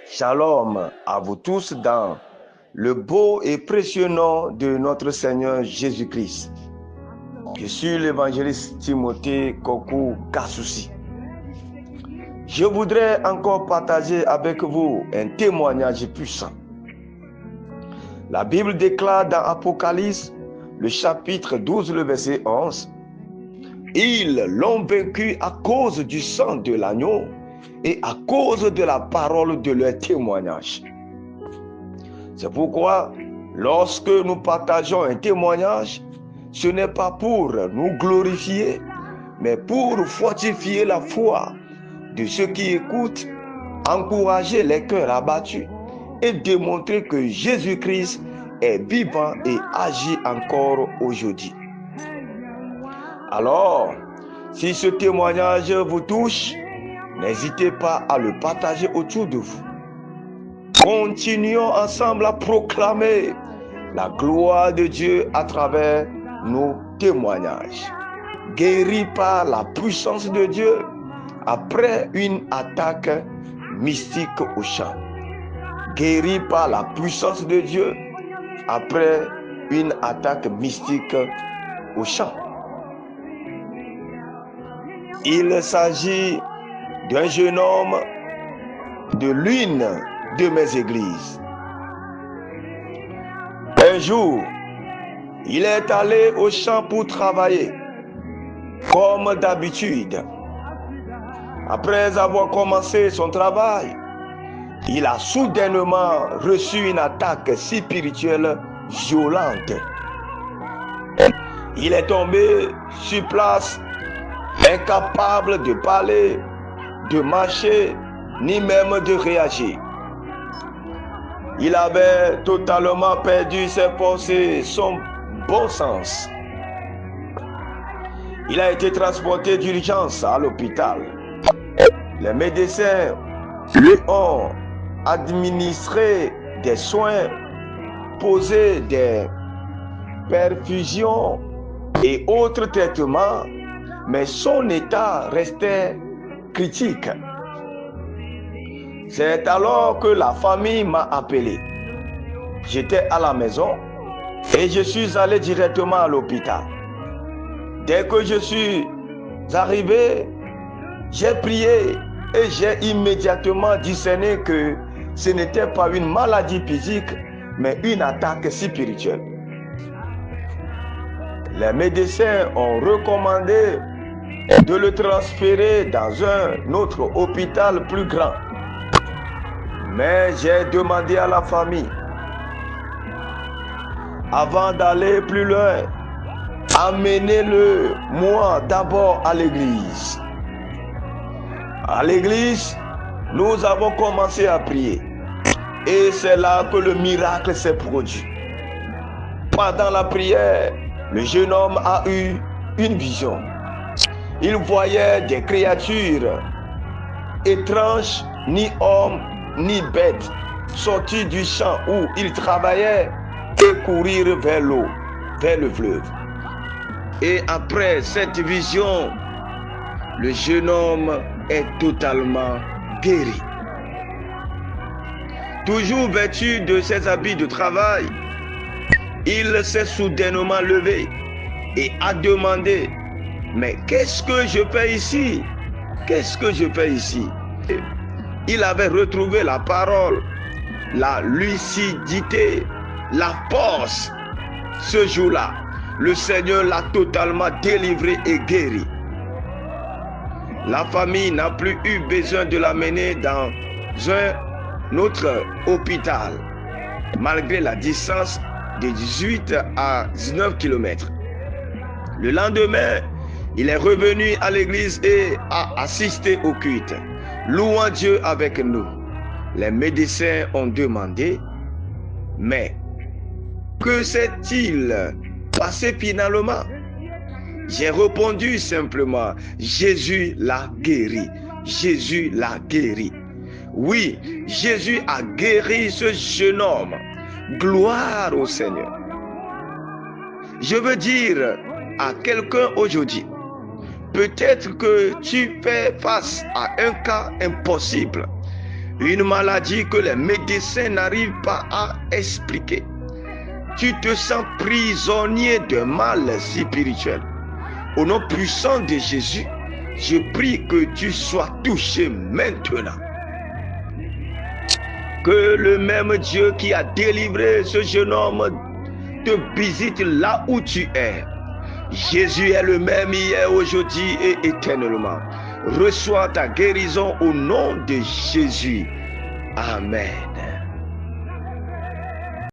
Shalom à vous tous dans le beau et précieux nom de notre Seigneur Jésus-Christ. Je suis l'évangéliste Timothée Kokou Kassoussi. Je voudrais encore partager avec vous un témoignage puissant. La Bible déclare dans Apocalypse, le chapitre 12, le verset 11, « Ils l'ont vaincu à cause du sang de l'agneau et à cause de la parole de leur témoignage. » C'est pourquoi, lorsque nous partageons un témoignage, ce n'est pas pour nous glorifier, mais pour fortifier la foi de ceux qui écoutent, encourager les cœurs abattus et démontrer que Jésus-Christ est vivant et agit encore aujourd'hui. Alors, si ce témoignage vous touche, n'hésitez pas à le partager autour de vous. Continuons ensemble à proclamer la gloire de Dieu à travers nos témoignages. Guéris par la puissance de Dieu après une attaque mystique au champ. Guéris par la puissance de Dieu après une attaque mystique au champ. Il s'agit d'un jeune homme de l'une de mes églises. Un jour, il est allé au champ pour travailler, comme d'habitude. Après avoir commencé son travail, il a soudainement reçu une attaque spirituelle violente. Il est tombé sur place, incapable de parler, de marcher, ni même de réagir. Il avait totalement perdu ses forces et son bon sens. Il a été transporté d'urgence à l'hôpital. Les médecins lui ont administré des soins, posé des perfusions et autres traitements, mais son état restait critique. C'est alors que la famille m'a appelé. J'étais à la maison et je suis allé directement à l'hôpital. Dès que je suis arrivé, j'ai prié et j'ai immédiatement discerné que ce n'était pas une maladie physique, mais une attaque spirituelle. Les médecins ont recommandé de le transférer dans un autre hôpital plus grand. Mais j'ai demandé à la famille, avant d'aller plus loin, amenez-le moi d'abord à l'église. À l'église, nous avons commencé à prier. Et c'est là que le miracle s'est produit. Pendant la prière, le jeune homme a eu une vision. Il voyait des créatures étranges, ni hommes, ni bêtes, sortir du champ où il travaillait et courir vers l'eau, vers le fleuve. Et après cette vision, le jeune homme est totalement guéri. Toujours vêtu de ses habits de travail, il s'est soudainement levé et a demandé, « Mais qu'est-ce que je fais ici? Qu'est-ce que je fais ici ?» Il avait retrouvé la parole, la lucidité, la force. Ce jour-là, le Seigneur l'a totalement délivré et guéri. La famille n'a plus eu besoin de l'amener dans un autre hôpital, malgré la distance de 18 à 19 km. Le lendemain, il est revenu à l'église et a assisté au culte, louant Dieu avec nous. Les médecins ont demandé, « Mais que s'est-il passé finalement ?» J'ai répondu simplement, « Jésus l'a guéri. Jésus l'a guéri. » Oui, Jésus a guéri ce jeune homme. Gloire au Seigneur. Je veux dire à quelqu'un aujourd'hui, peut-être que tu fais face à un cas impossible, une maladie que les médecins n'arrivent pas à expliquer. Tu te sens prisonnier d'un mal spirituel. Au nom puissant de Jésus, je prie que tu sois touché maintenant. Que le même Dieu qui a délivré ce jeune homme te visite là où tu es. Jésus est le même hier, aujourd'hui et éternellement. Reçois ta guérison au nom de Jésus. Amen.